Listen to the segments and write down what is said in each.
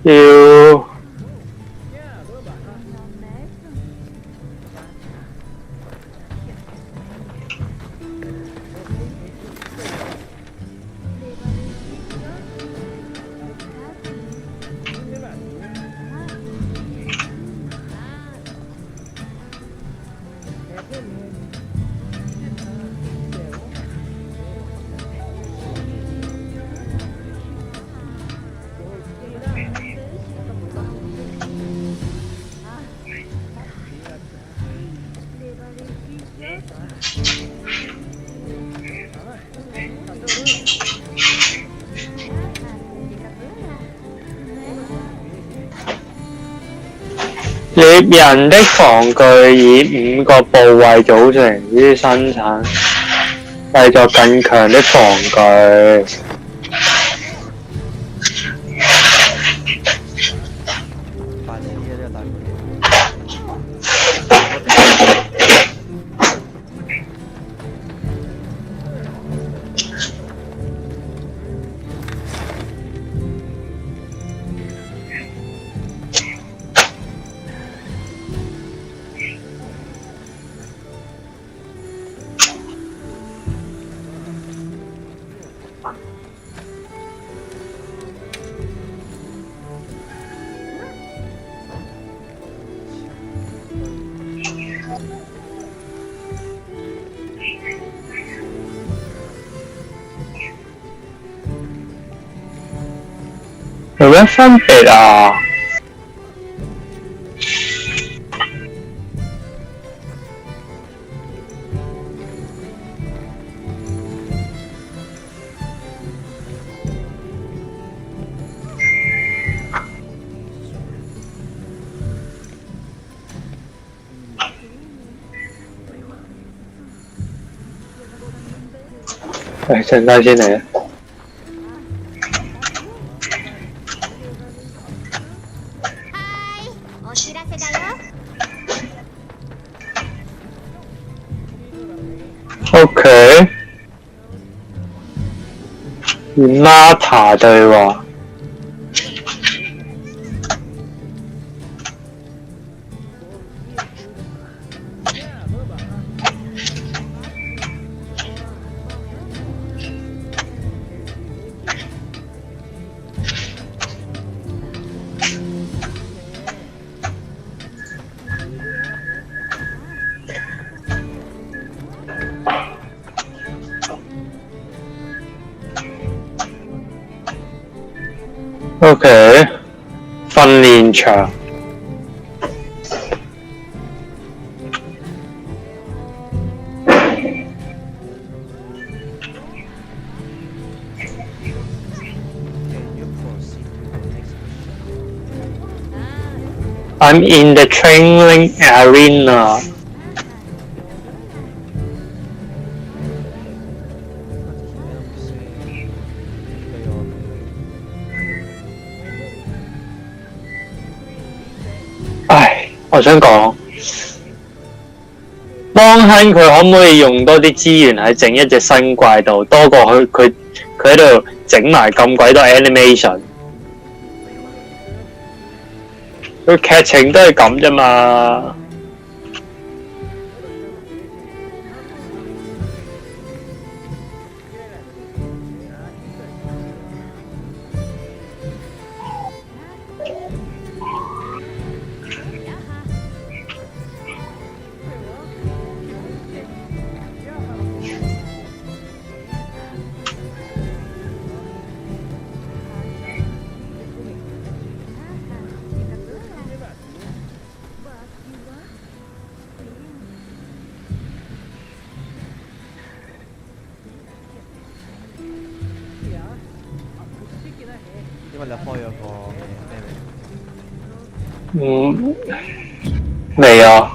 要猎人的防具以5個部位組成，於生產製作更強的防具。有咩分別啊？陣間先嚟。OK， 與 Nata 對話。OK， 訓練場。I'm in the training arena.唉，我想講，幫輕佢可唔可以用多啲資源喺整一隻新怪度，多過佢喺度整埋咁鬼多 animation。佢劇情都係咁啫嘛。因為你開咗個咩未啊？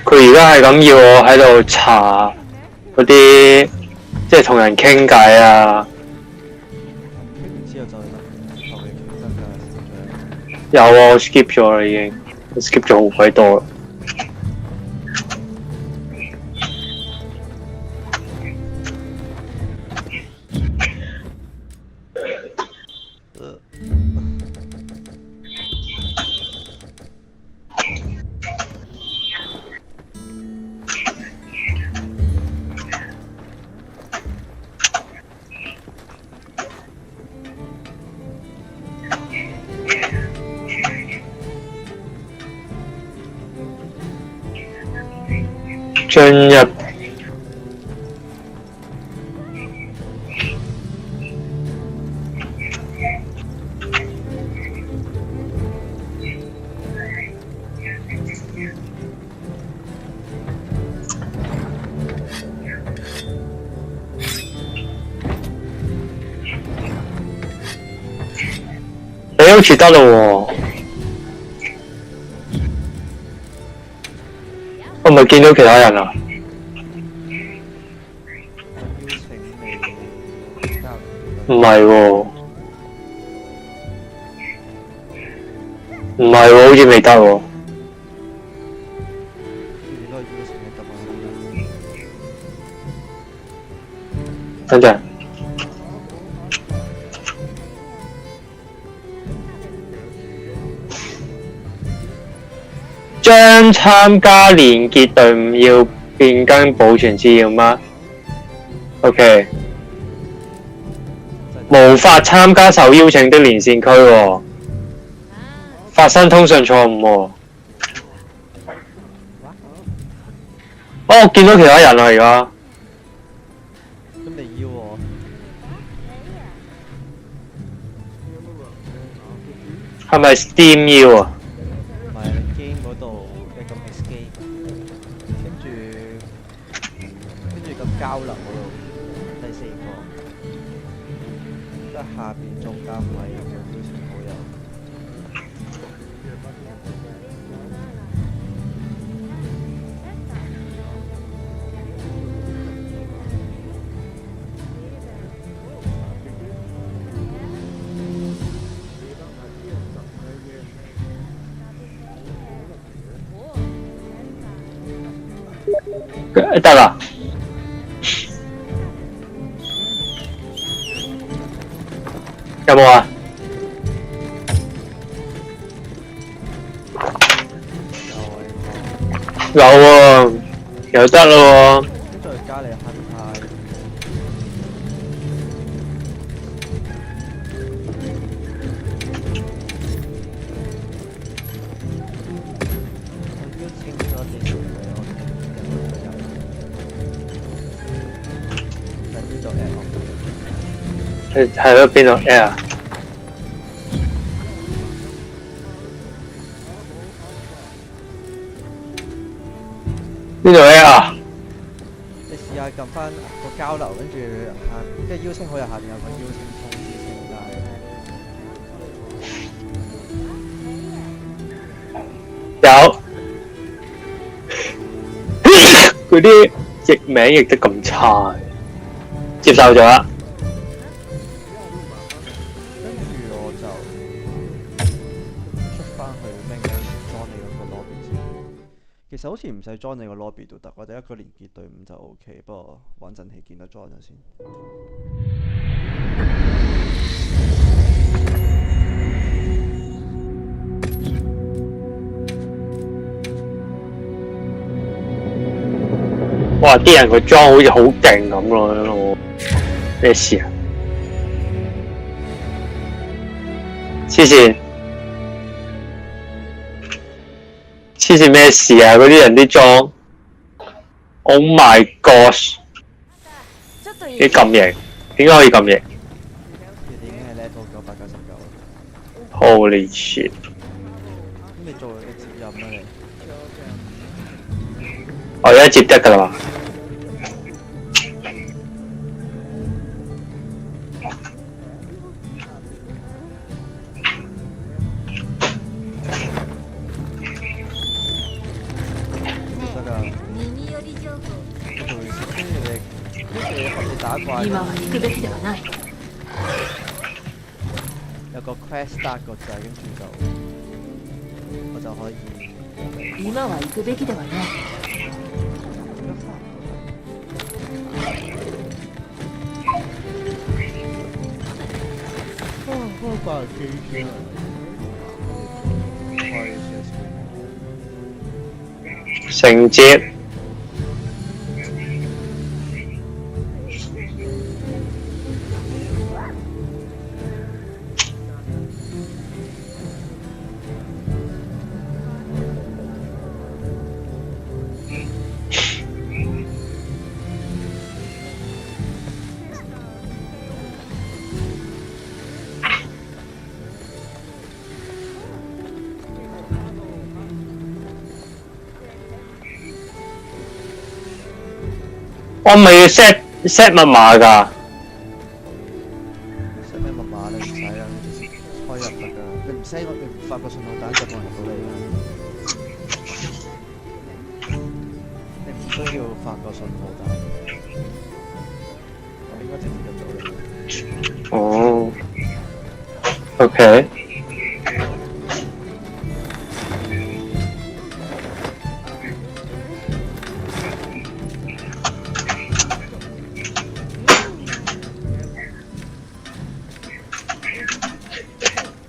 佢而家係咁要我喺度查嗰啲，即係同人傾偈啊。之後就得後期得㗎。有啊，我 skip 咗啦已經，我 skip 咗好鬼多啦。進入你好似得啦喎，我咪見到其他人啊？邀請你加唔係喎，唔係喎，好似未得喎。應該邀請你咁樣。等陣，將參加連結隊伍要變更保存資料嗎 ？OK， 無法參加受邀請的連線區喎，發生通訊錯誤喎。哦，我見到其他人啦而家。咁你邀我？係咪 Steam 要啊？唔係你 game 嗰度嘅個 escape，跟住咁交流嗰度第4個，即係下邊中間位咁樣邀請好友。得啦，有冇啊？有喎，又得咯喎。跟住加你黑派。我邀請咗你做咩？喺邊度 air？係咯，邊度 air？邊度 air 啊？你試下撳翻個交流，跟住下即係邀請好友下邊有個邀請通知清單。有。佢啲譯名譯得咁差，接受咗啦。跟住我就出翻去咩嘅裝你嗰個 lobby 先。其實好似唔使裝你個 lobby 都得，或者一個連結隊伍就 OK。不過穩陣起見得裝咗先。哇！啲人個裝好似好勁咁咯，咩事啊？黐線！黐線咩事啊？嗰啲人啲裝 ，Oh my gosh！你咁型，點解可以咁型你已經係 level 999。 ？Holy shit！ 咁你做嘅接任啦你。我而家接得㗎啦嘛。今は行くべきではない。有個 quest start 個掣，跟住我就可以。今は行くべきではない。開掛機先。承接。我咪要 set 密碼㗎。set 咩密碼你唔使啊，你直接開入得㗎。你唔 set 你唔發個信號彈就冇人入到嚟㗎。你唔需要發個信號彈，我應該直接入到嚟。哦，OK。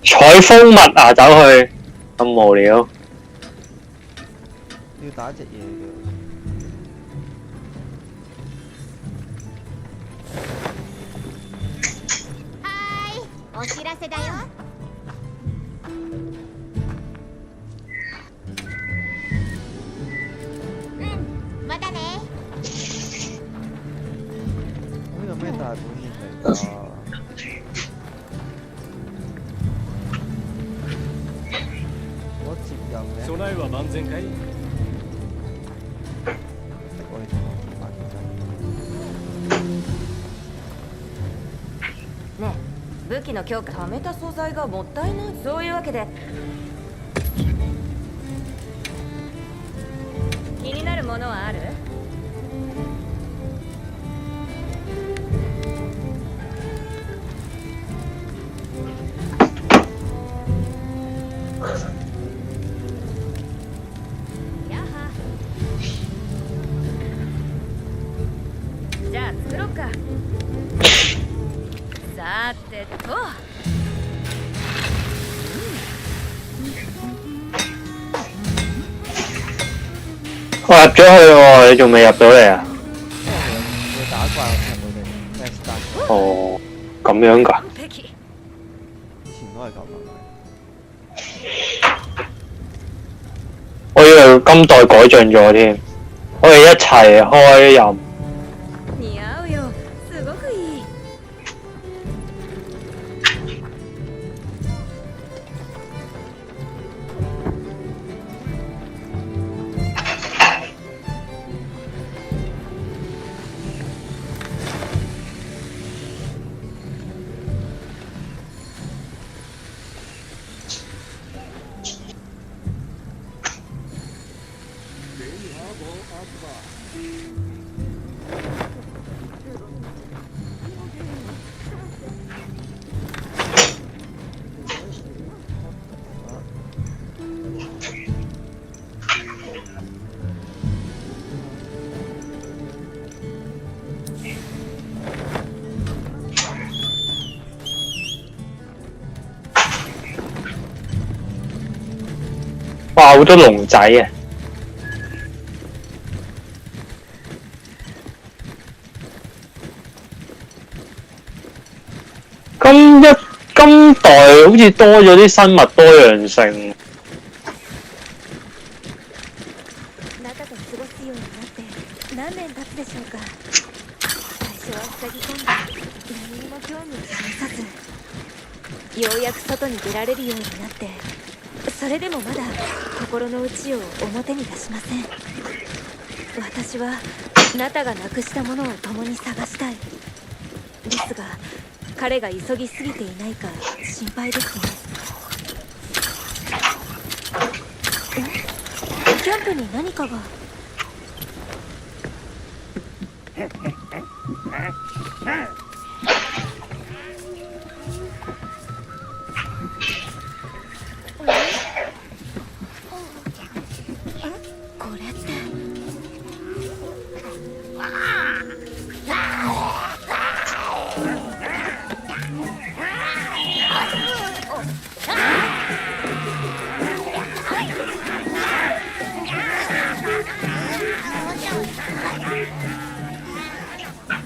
採蜂蜜啊，走去咁無聊。要打隻嘢嘅。はーい、お知らせだよ。またね。呢個咩大本營嚟㗎？我接任嘅。備えは万全かい？我哋同我見翻ねえ武器の強化貯めた素材がもったいないそういうわけで気になるものはあるやはじゃあ作ろうかさてと我入咗去喎，你仲未入到嚟啊？要打怪我聽到你 S 打哦，咁樣㗎？以前都係咁係咪？我以為今代改進咗添，我哋一齊開任。似合うよすごくいい哇！好多龍仔啊！今代好似多咗啲生物多樣性。中と過ごすようになって何年経つでしょうか。最初は塞ぎ込んで何にも興味を示さず、ようやく外に出られるようになって、それでもまだ心の内を表に出しません。私はナタがなくしたものを共に探したい。ですが彼が急ぎすぎていないか心配ですね。キャンプに何かが。これって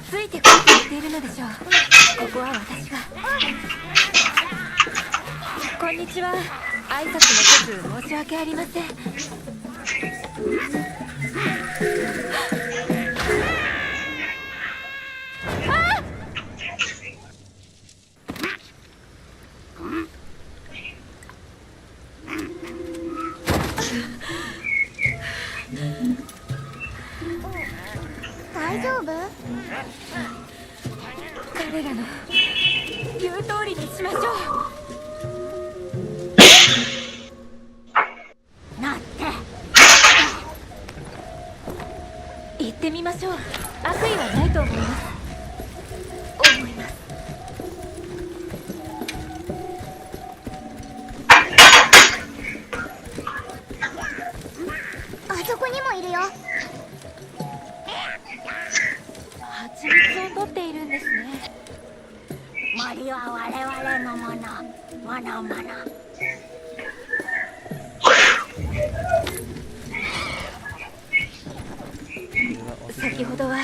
ついてこいと言っているのでしょう。ここは私が。こんにちは。挨拶もせず申し訳ありません。大大丈夫？彼らの言う通りにしましょう。なって行ってみましょう。悪意はないと思います。あそこにもいるよ。蜂蜜を取っているんですね。森は我々のもの。ものもの。先ほどは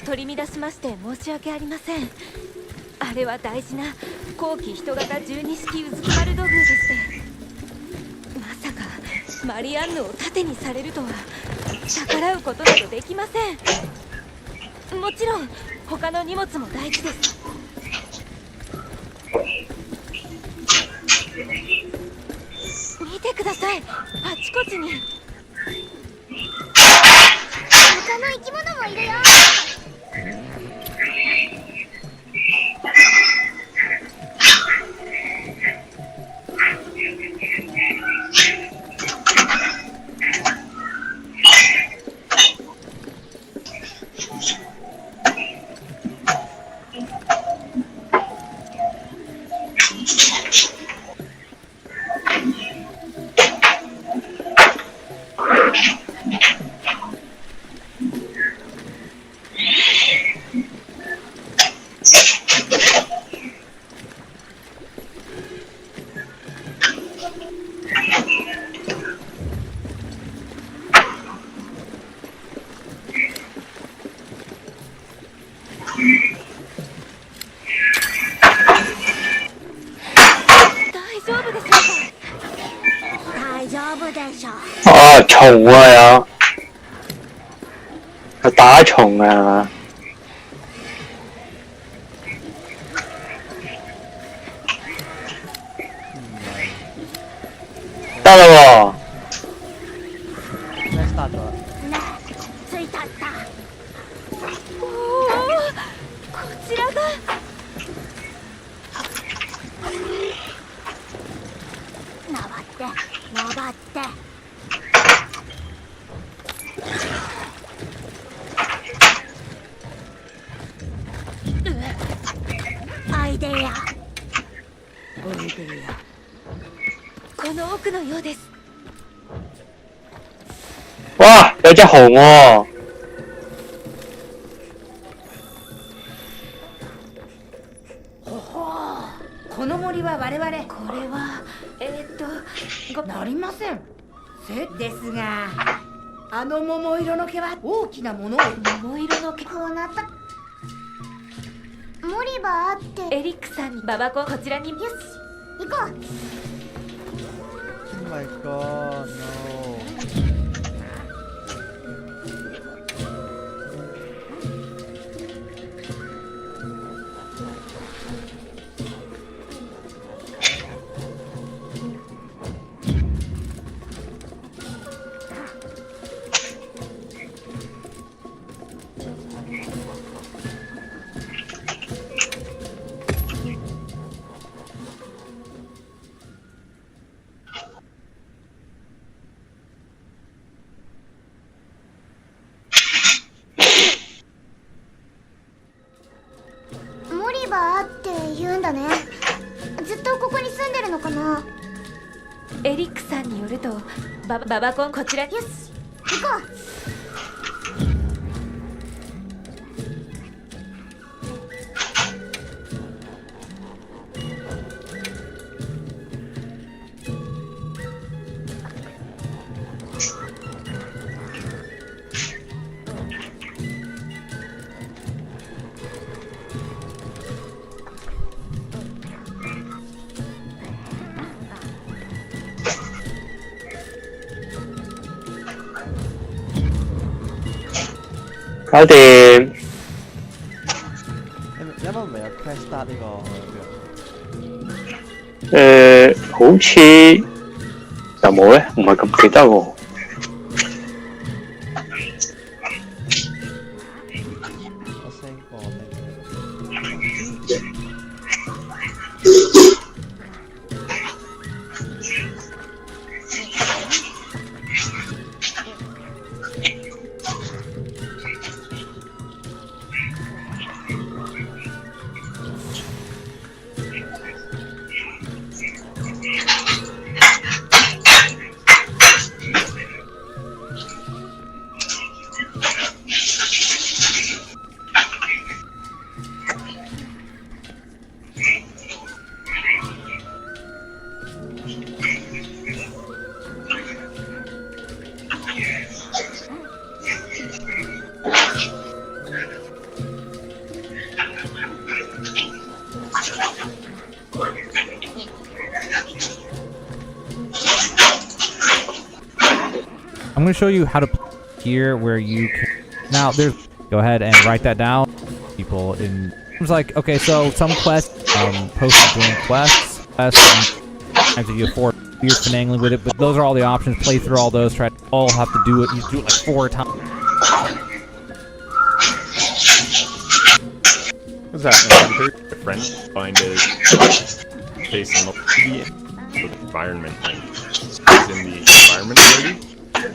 取り乱しまして申し訳ありません。あれは大事な後期人型12式うずく丸土偶でして、まさかマリアンヌを盾にされるとは逆らうことなどできません。もちろん他の荷物も大事です。見てください、あちこちに。他の生き物もいるよ。大丈夫でしょ。啊，蟲啊有打蟲啊，得啦喎，咩 start 咗啦？ねえ、着いたった。おお、こちらが。登って登って。アイデア。この奥のようです。哇有隻熊喎，この森は我々。これはなりません。ですが、あの桃色の毛は大きなものを。桃色の毛。こうなった。モリバーって。エリックさんにババコこちらに。よし、行こう。Oh my god, no. モリバーって言うんだね。ずっとここに住んでるのかな。エリックさんによるとババコンこちらに。よし、行こう。搞掂。因為唔係有 Crash Start 呢個好似有冇咧？唔係咁記得喎。I'm going to show you how to play here where you can... Now, there's... Go ahead and write that down. People in... It's like, okay, so some quests, post to join quests. Sometimes if you afford, you're finagling with it, but those are all the options. Play through all those. Try to all have to do it. You do it like 4 times. What's happening? Different. Find it based on the environment, like is in the environment already,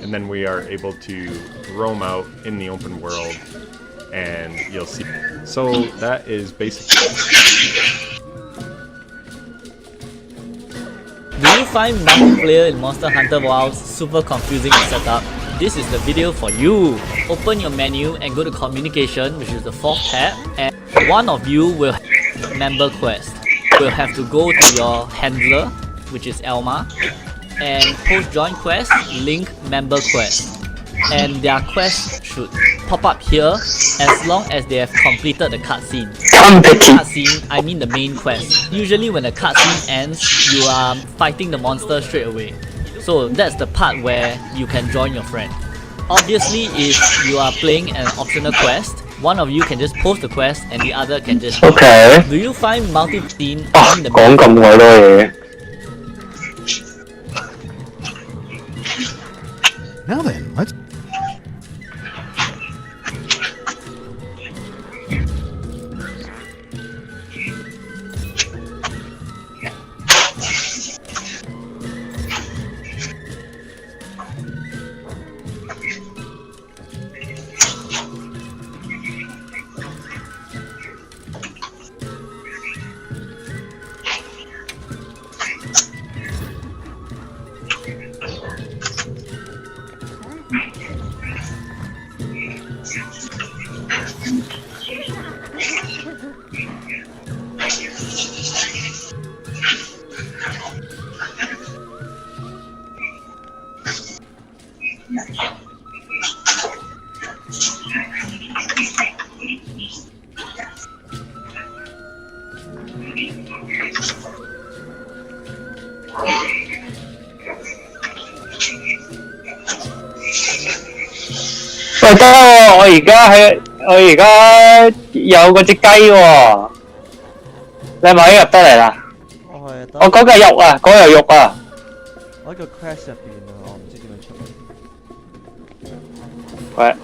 and then we are able to roam out in the open world, and you'll see. So that is basically. Do you find multiplayer in Monster Hunter Wilds super confusing to set up? This is the video for you. Open your menu and go to communication, which is the 4th tab, and one of you will have member quest. You'll have to go to your handler, which is Elma, and post join quest, link member quest. And their quests should pop up here as long as they have completed the cutscene. Cutscene, I mean the main quest. Usually when the cutscene ends, you are fighting the monster straight away. So that's the part where you can join your friend. Obviously, if you are playing an optional quest, one of you can just post the quest and the other can just join. OK。 Do you find multi-scene 啊， in the 講咁鬼多嘢。Now then, let's.喂，得喎！我而家有嗰隻雞喎，你係咪可以入得嚟啦？我係得。我嗰嚿肉啊，嗰嚿肉啊！我喺個 quest 入邊啊，我唔知點樣出嚟。喂。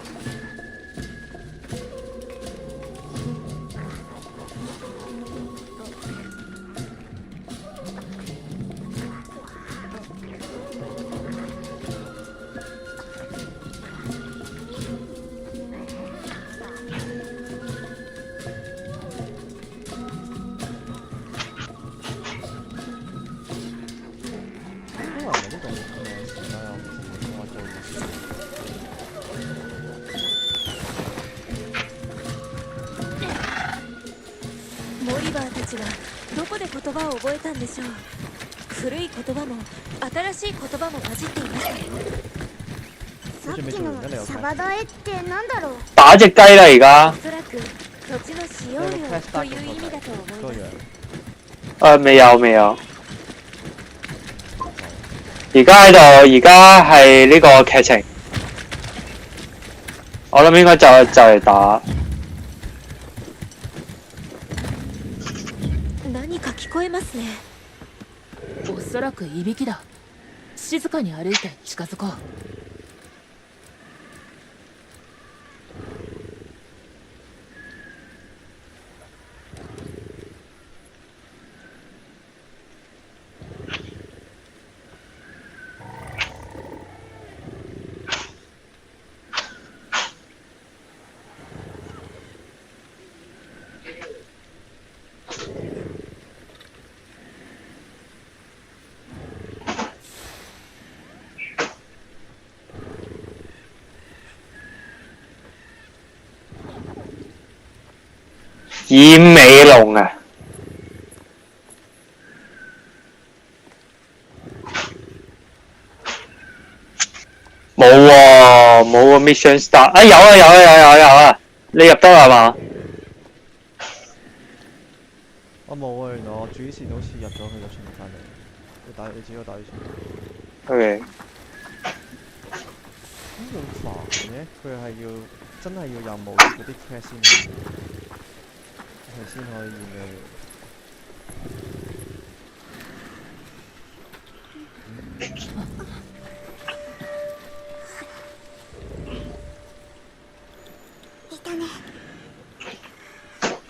モリバーたちはどこで言葉を覚えたんでしょう。古い言葉も新しい言葉も混じっていました。さっきのシャバダエってなんだろう。打隻雞啦而家。おそらく土地の使用料という意味だと思います。未有。而家喺度，而家係呢個劇情。我諗應該就嚟打。何か聞こえますね。おそらくいびきだ。静かに歩いて近づこう。染尾龍啊！冇喎，冇個 mission start 啊！有啊！你入得啦嘛？我冇啊，原來我主線好似入咗去就出唔翻嚟。你自己打完先。OK。咁咁煩嘅，佢係要真係要任務嗰啲 quest 先可以咩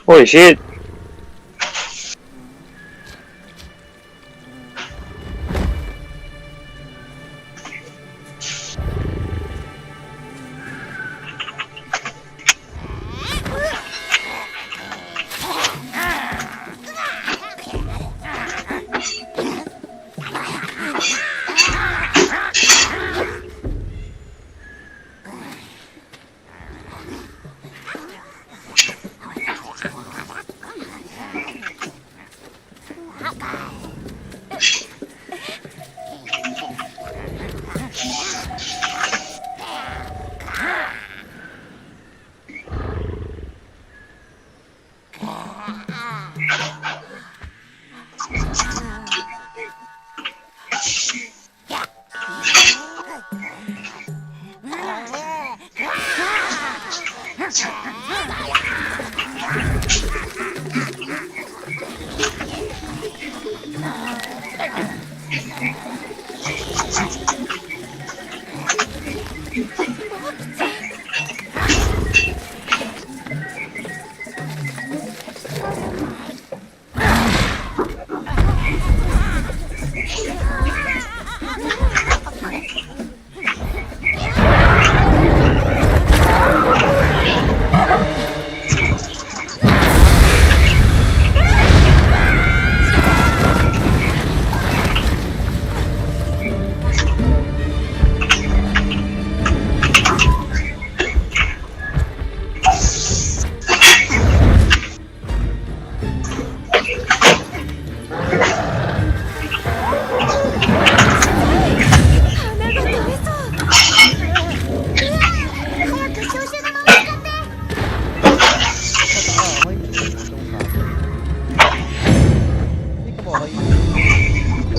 ？Holy shit！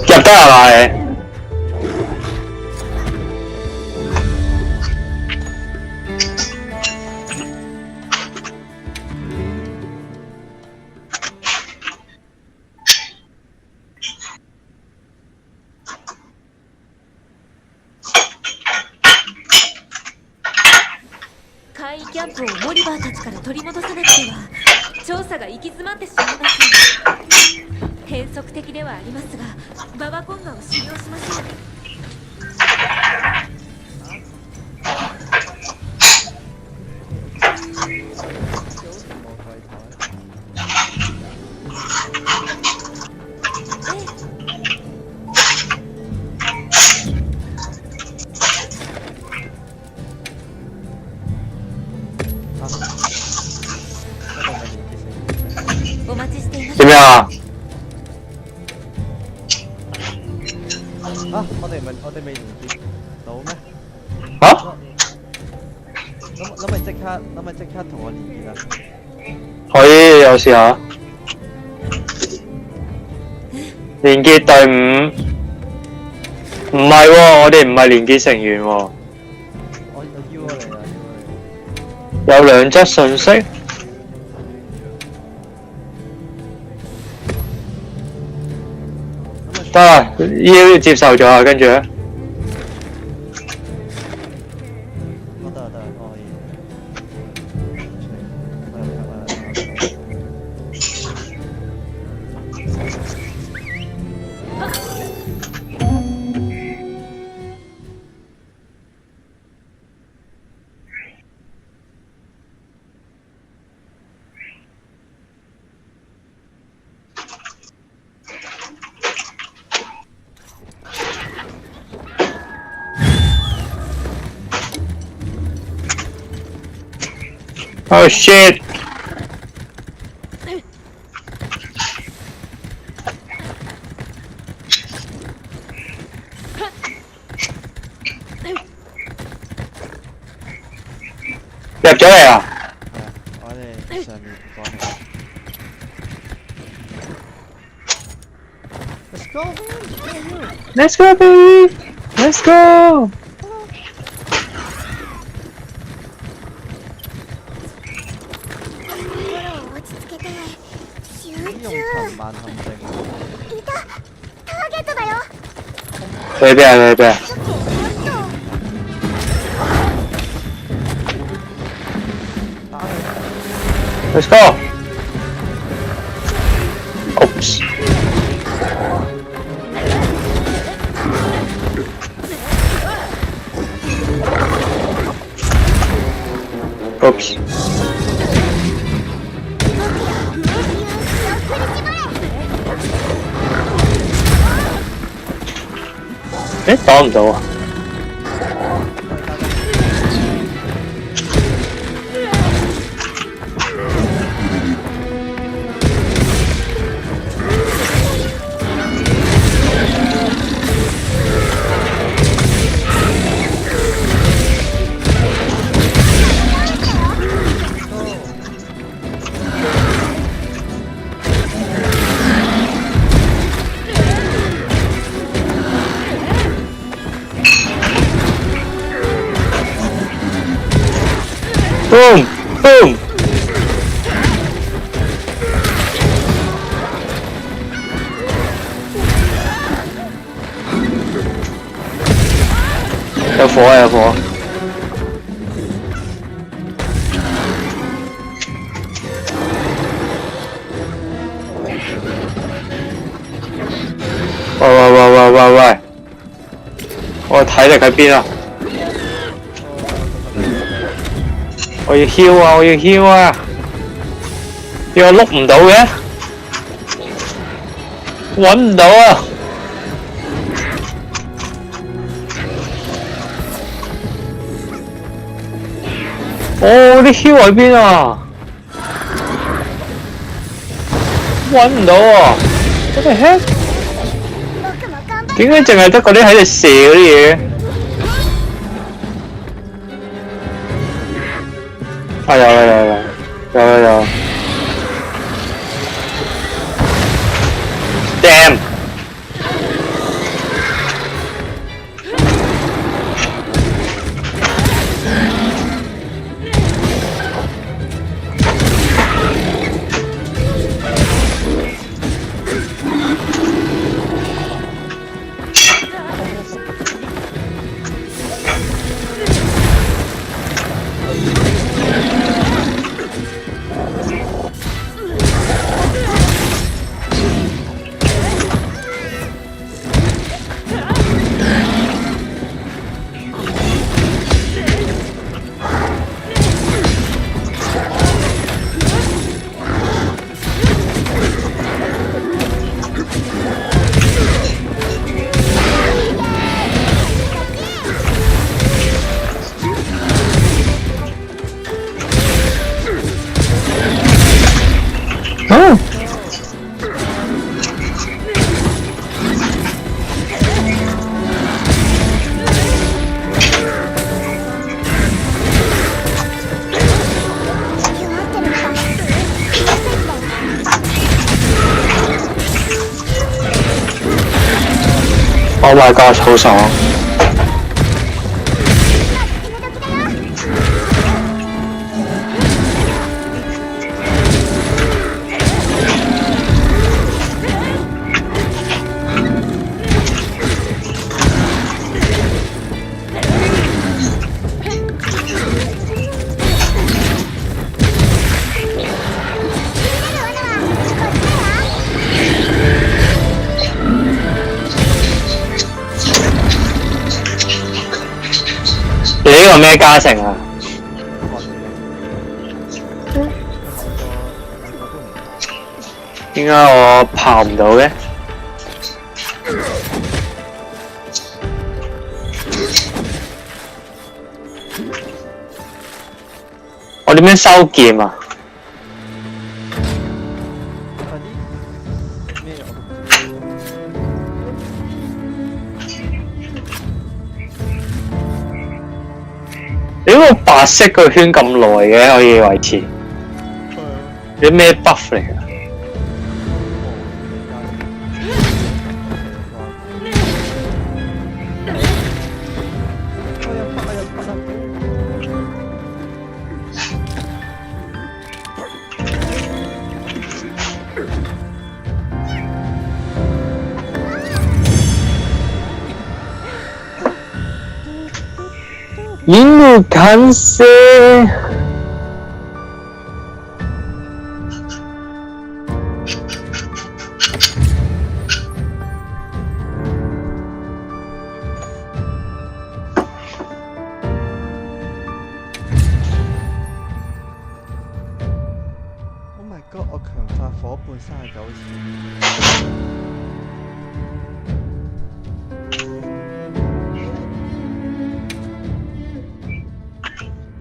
入得係咪？簡易キャンプをモリバーたちから取り戻さなくては調査が行き詰まってしまいます。変則的ではありますがババコンガを使用しましょう。お待ちしています。點樣啊？啊！我哋未連結到咩？嚇？諗咪即刻同我連結啊！可以，我試下。連結隊伍，唔係喎，我哋唔係連結成員喎。我邀咗你啊！有兩則信息。得啦，要接受咗啊，跟住咧。得，我可以。Oh shit！入咗嚟啊！我哋上面講起。Let's go, Let's go, baby! Let's go! 用藤蔓陷阱。いたターゲットだよ。你邊啊？你邊啊？Let's go. Oops. Oops. 誒，擋唔到啊！Boom! Boom! Có火啊！有火！喂！我體力喺邊啊？我要 heal 啊！我要 heal 啊！點解碌唔到嘅？揾唔到啊！哦，啲 heal 喺邊啊？揾唔到啊！what the heck？點解淨係得嗰啲喺度射嗰啲嘢？啊有。Damn！Oh my god， 好爽！你呢個咩加成啊？點解我爬唔到嘅？我點樣收劍啊？你嗰個白色個圈咁耐嘅可以維持，你咩 buff 嚟㗎？任務完成。Oh my god！我強化伙伴39次。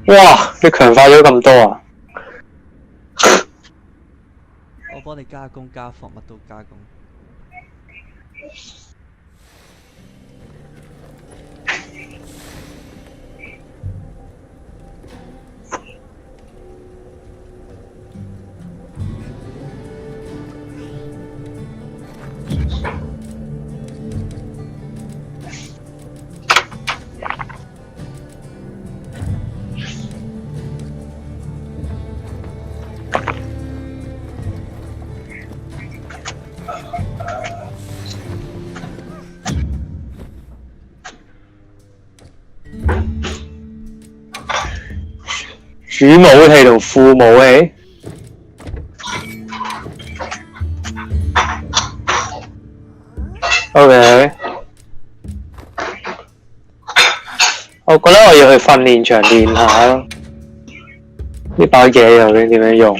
哇！你強化咗咁多啊？我幫你加工加防，乜都加工。主武器同副武器。OK， 我覺得我要去訓練場練下咯。呢把嘢究竟點樣用？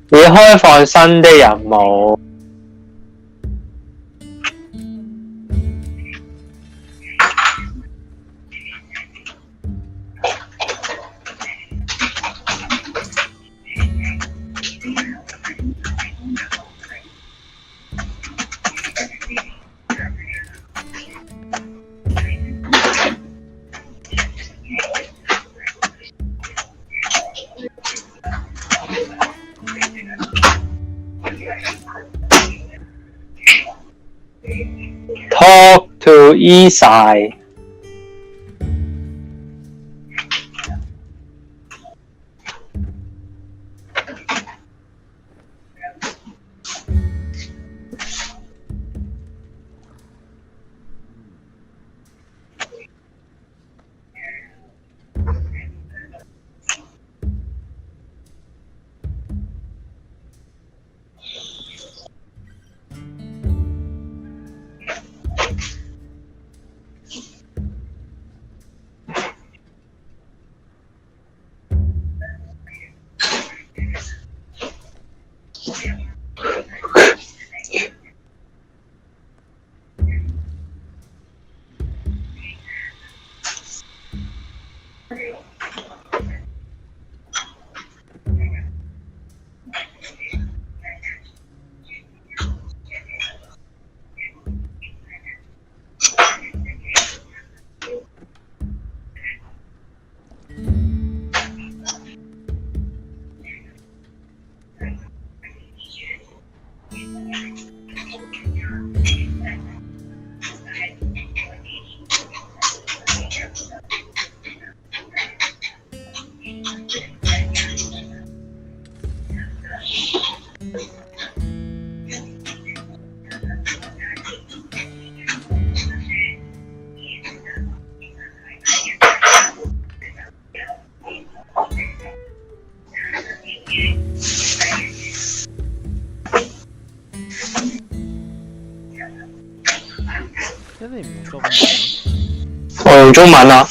已開放新的任務。Talk to east side。因為你唔用中文咯。我用中文啊。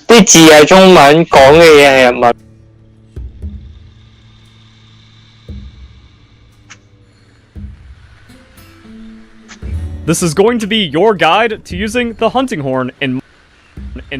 啲字係中文，講嘅嘢係日文。This is going to be your guide to using the hunting horn in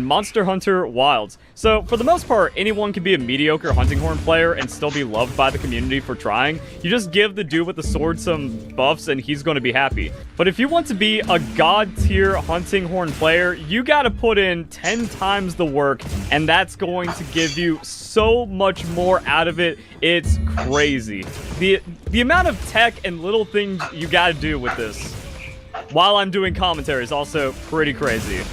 Monster Hunter Wilds. So, for the most part, anyone can be a mediocre hunting horn player and still be loved by the community for trying. You just give the dude with the sword some buffs and he's going to be happy. But if you want to be a god tier hunting horn player, you gotta put in 10 times the work, and that's going to give you so much more out of it. It's crazy. The amount of tech and little things you gotta do with this while I'm doing commentary is also pretty crazy.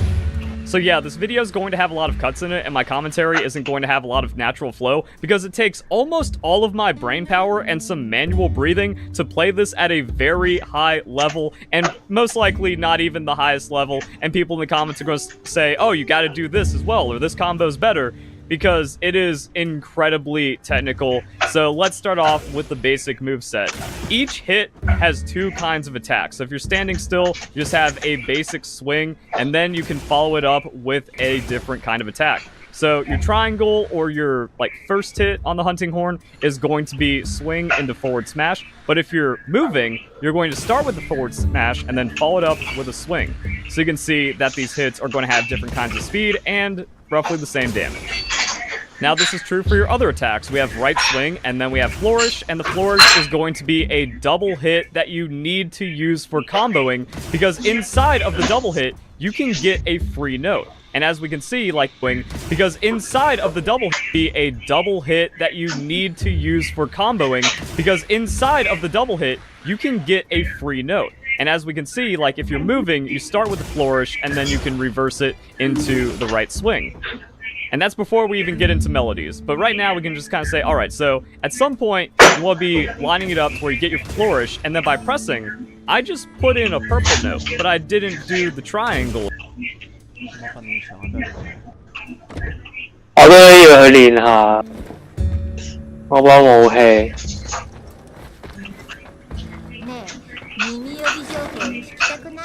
So yeah, this video is going to have a lot of cuts in it, and my commentary isn't going to have a lot of natural flow, because it takes almost all of my brain power and some manual breathing to play this at a very high level, and most likely not even the highest level, and people in the comments are going to say, oh, you gotta do this as well, or this combo's better, because it is incredibly technical. So let's start off with the basic moveset. Each hit has 2 kinds of attacks. So if you're standing still, you just have a basic swing, and then you can follow it up with a different kind of attack. So your triangle, or your first hit on the hunting horn, is going to be swing into forward smash. But if you're moving, you're going to start with the forward smash and then follow it up with a swing. So you can see that these hits are going to have different kinds of speed and roughly the same damage. Now this is true for your other attacks. We have right swing, and then we have flourish, and the flourish is going to be a double hit that you need to use for comboing, because inside of the double hit, you can get a free note. And as we can see, because inside of the double hit be a double hit that you need to use for comboing, because inside of the double hit, you can get a free note. And as we can see, if you're moving, you start with the flourish, and then you can reverse it into the right swing. And that's before we even get into melodies. But right now, we can just kind of say, alright, so at some point, we'll be lining it up to where you get your flourish, and then by pressing, I just put in a purple note, but I didn't do the triangle. 我都要去練下，我把武器。ねえ、耳呼び情報聞きたくない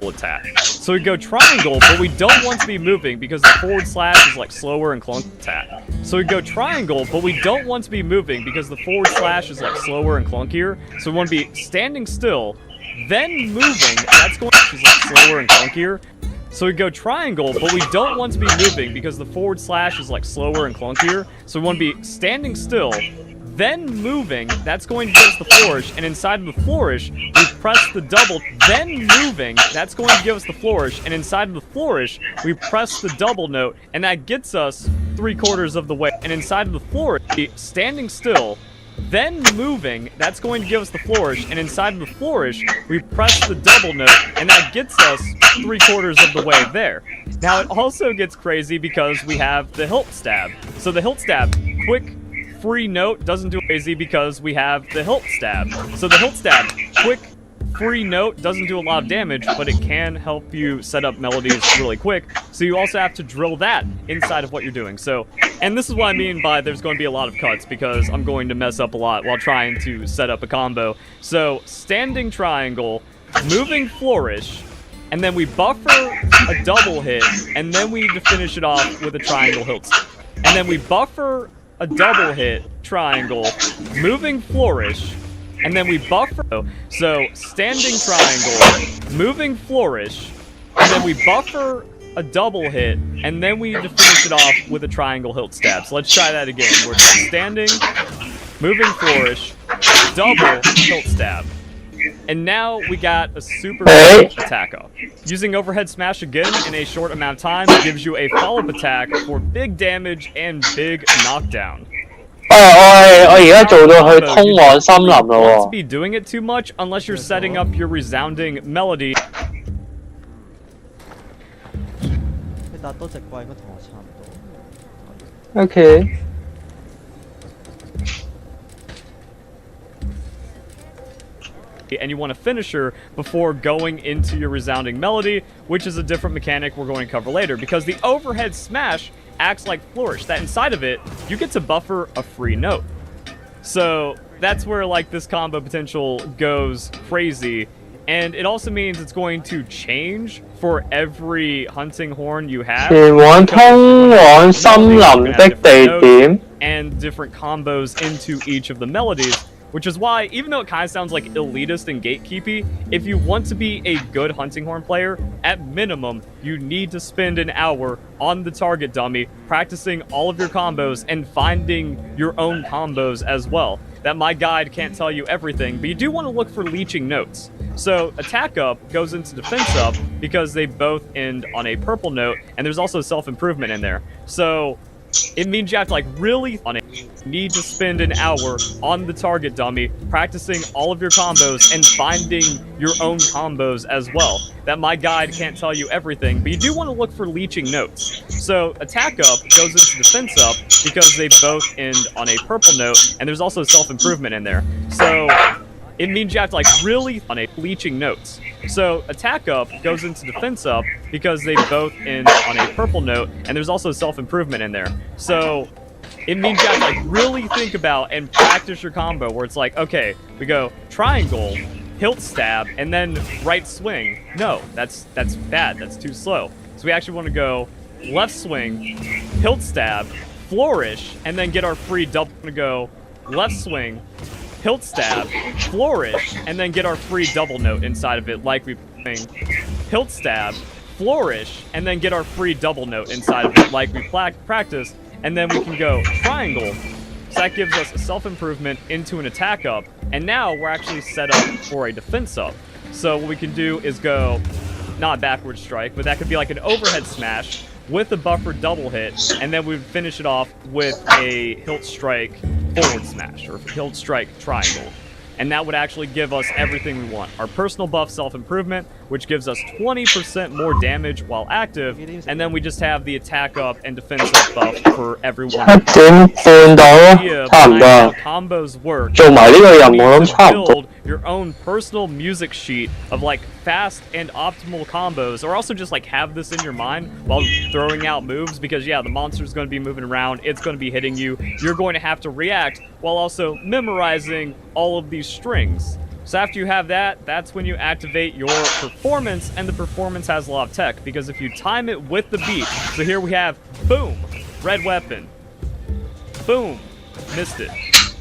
？Attack. So we go triangle, but we don't want to be moving because the forward slash is slower and clunky attack. So we go triangle, but we don't want to be moving because the forward slash is slower and clunkier. So we want to be standing still, then moving. That's going to be slower and clunkier. So we go triangle, but we don't want to be moving because the forward slash is slower and clunkier. So we want to be standing still, then moving. That's going to give us the flourish, and inside of the flourish, we press the double, then moving. That's going to give us the flourish, and inside of the flourish, we press the double note, and that gets us 3/4 of the way. And inside of the flourish, standing still, then moving. That's going to give us the flourish, and inside of the flourish, we press the double note, and that gets us 3/4 of the way there. Now it also gets crazy because we have the hilt stab. So the hilt stab, quick free note, doesn't do crazy because we have the hilt stab. So the hilt stab, quick free note, doesn't do a lot of damage, but it can help you set up melodies really quick. So you also have to drill that inside of what you're doing. So, and this is what I mean by there's going to be a lot of cuts, because I'm going to mess up a lot while trying to set up a combo. So standing triangle, moving flourish, and then we buffer a double hit, and then we need to finish it off with a triangle hilt. And then we buffer a double hit, triangle, moving flourish, and then we buffer. So standing triangle, moving flourish, and then we buffer a double hit, and then we need to finish it off with a triangle hilt stab. So let's try that again. We're standing, moving flourish, double tilt stab. And now we got a super Hey. attack up. Using overhead smash again in a short amount of time gives you a follow-up attack for big damage and big knockdown. 我而家做到去通往森林 Want 咯 to be doing it too much unless you're setting up your resounding melody. 你打多隻怪應該同我差唔多。 ，OK。 And you want a finisher before going into your resounding melody, which is a different mechanic we're going to cover later, because the overhead smash acts like flourish, that inside of it you get to buffer a free note. So that's where like this combo potential goes crazy, and it also means it's going to change for every hunting horn you have. 前往通往森林的地點。 And different combos into each of the melodies, which is why, even though it kind of sounds like elitist and gatekeepy, if you want to be a good hunting horn player, at minimum, you need to spend an hour on the target dummy, practicing all of your combos and finding your own combos as well. That my guide can't tell you everything, but you do want to look for leeching notes. So attack up goes into defense up because they both end on a purple note, and there's also self-improvement in there. So it means you have to like really on it. Need to spend an hour on the target dummy, practicing all of your combos and finding your own combos as well. That my guide can't tell you everything, but you do want to look for leeching notes. So attack up goes into defense up because they both end on a purple note, and there's also self-improvement in there. So it means you have to like really on a leeching notes. So attack up goes into defense up because they both end on a purple note, and there's also self-improvement in there. So it means you have to like really think about and practice your combo where it's like, okay, we go triangle, hilt stab, and then right swing. No, that's bad, that's too slow. So we actually want to go left swing, hilt stab, flourish, and then get our free double. We're gonna go left swing, hilt stab, flourish, and then get our free double note inside of it like we hilt stab, flourish, and then get our free double note inside of it like we practiced, and then we can go triangle. So that gives us a self-improvement into an attack up, and now we're actually set up for a defense up. So what we can do is go, not a backward strike, but that could be like an overhead smash with a buffered double hit, and then we would finish it off with a hilt strike forward smash, or hilt strike triangle. And that would actually give us everything we want. Our personal buff self-improvement, which gives us 20% more damage while active, and then we just have the attack up and defense up buff for everyone. 7點半到咯，差唔多。 How combos work. 做埋呢個任務 You 咁 need to 差唔多。 build your own personal music sheet of like fast and optimal combos, or also just like have this in your mind while throwing out moves, because yeah, the monster's going to be moving around, it's going to be hitting you, you're going to have to react while also memorizing all of these strings. So after you have that, that's when you activate your performance, and the performance has a lot of tech, because if you time it with the beat, so here we have boom, red weapon, boom, missed it.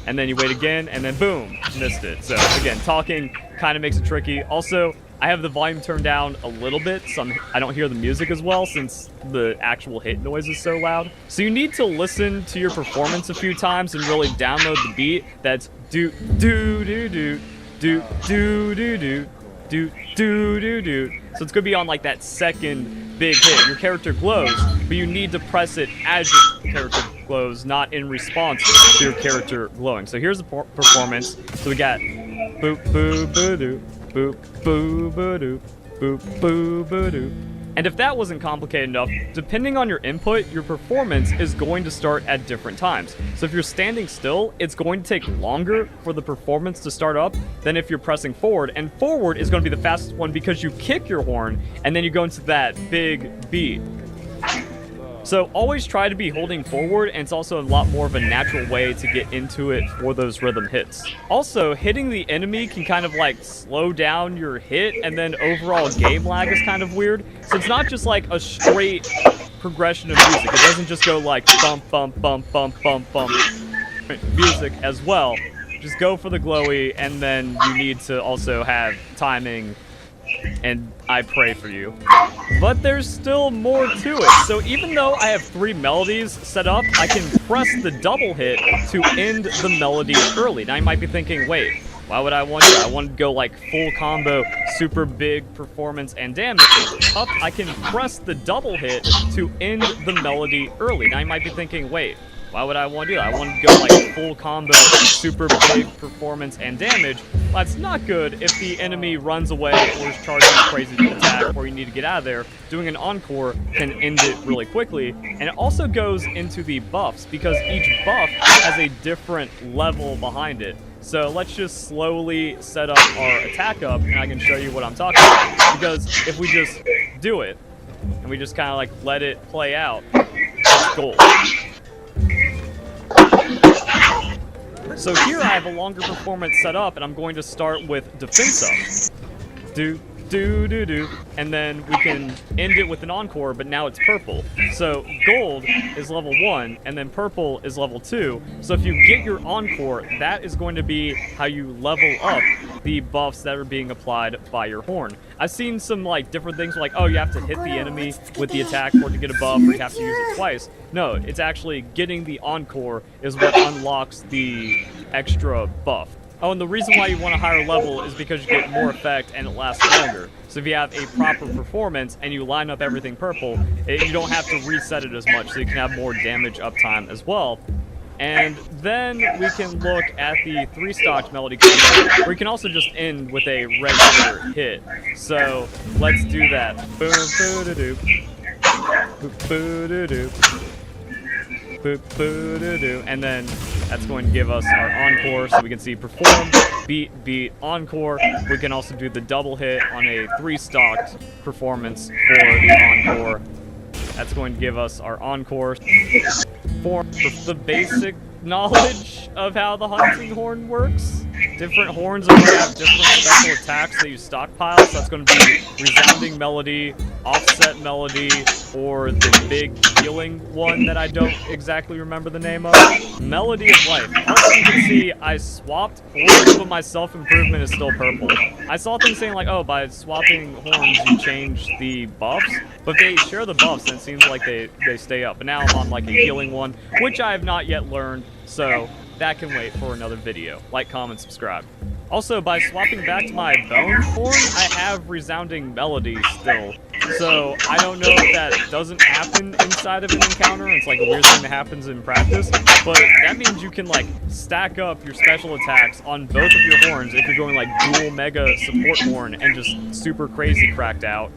And then you wait again, and then boom, missed it. So again, talking kind of makes it tricky. Also, I have the volume turned down a little bit, so I don't hear the music as well since the actual hit noise is so loud. So you need to listen to your performance a few times and really download the beat. That's do do do do do do do do do do do do. So it's gonna be on like that second big hit. Your character glows, but you need to press it as your character glows, not in response to your character glowing. So here's the performance. So we got boop boop boo doo, boop boo boo doo, boop boo boo doo. And if that wasn't complicated enough, depending on your input, your performance is going to start at different times. So if you're standing still, it's going to take longer for the performance to start up than if you're pressing forward. And forward is going to be the fastest one because you kick your horn and then you go into that big beat. So always try to be holding forward, and it's also a lot more of a natural way to get into it for those rhythm hits. Also, hitting the enemy can kind of like slow down your hit, and then overall game lag is kind of weird. So it's not just like a straight progression of music. It doesn't just go like bump, bump, bump, bump, bump, bump music as well. Just go for the glowy, and then you need to also have timing and I pray for you. But there's still more to it. So even though I have 3 melodies set up, I can press the double hit to end the melody early. Now you might be thinking, wait, why would I want to? I want to go like full combo, super big performance and damage. Up, I can press the double hit to end the melody early. Now you might be thinking, wait, why would I want to do that? I want to go like full combo, super big performance and damage. Well, that's not good if the enemy runs away or is charging a crazy attack or you need to get out of there. Doing an encore can end it really quickly. And it also goes into the buffs because each buff has a different level behind it. So let's just slowly set up our attack up and I can show you what I'm talking about. Because if we just do it and we just kind of like let it play out, it's gold. So here I have a longer performance set up, and I'm going to start with defense up. Do, do, do, do. And then we can end it with an encore, but now it's purple. So gold is level 1, and then purple is level 2. So if you get your encore, that is going to be how you level up the buffs that are being applied by your horn. I've seen some like different things like, oh, you have to hit the enemy with the attack for it to get a buff, or you have to use it twice. No, it's actually getting the encore is what unlocks the extra buff. Oh, and the reason why you want a higher level is because you get more effect and it lasts longer. So if you have a proper performance and you line up everything purple, you don't have to reset it as much, so you can have more damage uptime as well. And then we can look at the 3-stock melody combo, where you can also just end with a regular hit. So let's do that. Boom, boo-da-doo. Boo-da-doo. Boo-da-doo. And then that's going to give us our encore, so we can see perform, beat, beat, encore. We can also do the double hit on a 3-stocked performance for the encore. That's going to give us our encore. For the basic knowledge of how the hunting horn works, different horns are going to have different special attacks that you stockpile. So that's going to be resounding melody, offset melody, or the big healing one that I don't exactly remember the name of. Melody of life. Also, you can see I swapped horns, but my self-improvement is still purple. I saw things saying like, oh, by swapping horns you change the buffs, but they share the buffs and it seems like they stay up. But now I'm on like a healing one, which I have not yet learned, so that can wait for another video. Like, comment, subscribe. Also, by swapping back to my bone horn, I have resounding melody still. So I don't know if that doesn't happen inside of an encounter. It's like a weird thing that happens in practice. But that means you can like stack up your special attacks on both of your horns if you're going like dual mega support horn and just super crazy cracked out.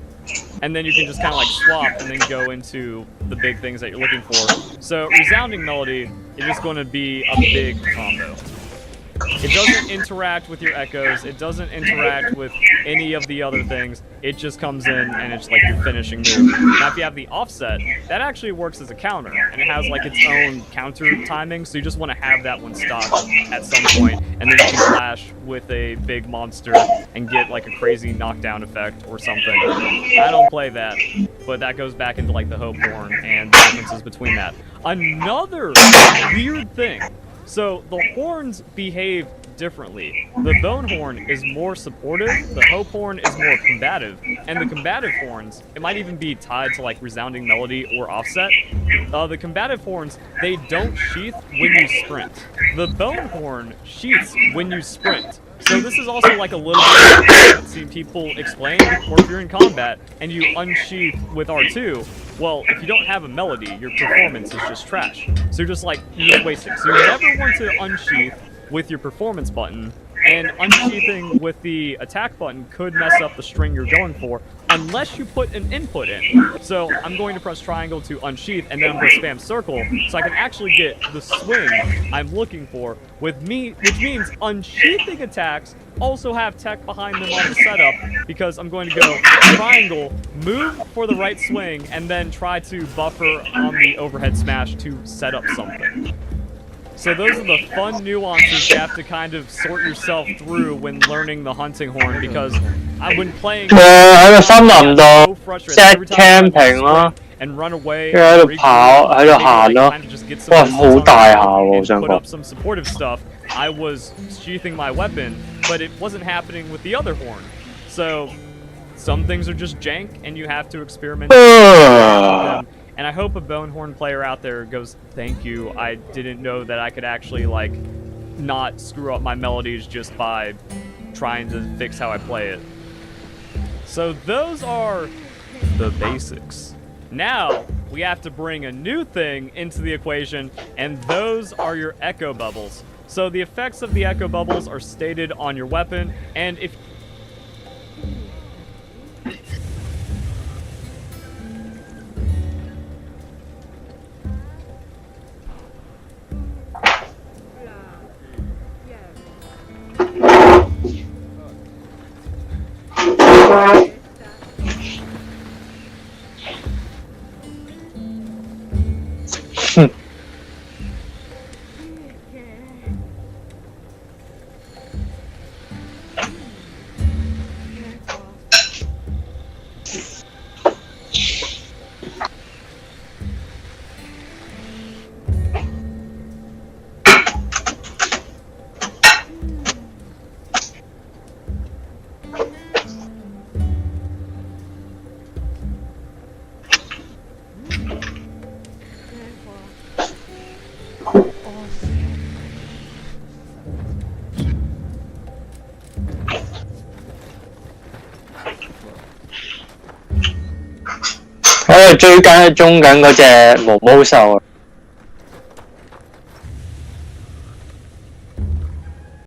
And then you can just kind of like swap and then go into the big things that you're looking for. So resounding melody is just going to be a big combo. It doesn't interact with your echoes, it doesn't interact with any of the other things, it just comes in and it's like your finishing move. Now if you have the offset, that actually works as a counter, and it has like its own counter timing, so you just want to have that one stocked at some point, and then you can clash with a big monster and get like a crazy knockdown effect or something. I don't play that, but that goes back into like the Hope Horn and the differences between that. Another weird thing. So the horns behave differently. The bone horn is more supportive, the hope horn is more combative, and the combative horns, it might even be tied to like resounding melody or offset. The combative horns, they don't sheath when you sprint. The bone horn sheaths when you sprint. So this is also like a little bit I've seen people explain, or if you're in combat and you unsheath with R2, well, if you don't have a melody, your performance is just trash. So you're just wasting. So you never want to unsheath with your performance button, and unsheathing with the attack button could mess up the string you're going for, unless you put an input in. So I'm going to press triangle to unsheath, and then I'm going to spam circle, so I can actually get the swing I'm looking for with me, which means unsheathing attacks also have tech behind them on the setup, because I'm going to go triangle, move for the right swing, and then try to buffer on the overhead smash to set up something. So those are the fun nuances you have to kind of sort yourself through when learning the hunting horn, because I've been playing 喺個森林度 set camping 咯， and run away 跟住喺度跑，喺度行咯。 哇，好大下喎！我想 put 講 up some supportive stuff. I was sheathing my weapon, but it wasn't happening with the other horn. So some things are just jank, and you have to experiment with them. And I hope a Bonehorn player out there goes, thank you, I didn't know that I could actually, like, not screw up my melodies just by trying to fix how I play it. So those are the basics. Now, we have to bring a new thing into the equation, and those are your echo bubbles. So the effects of the echo bubbles are stated on your weapon, and if我喺度追緊嗰隻毛毛獸啊！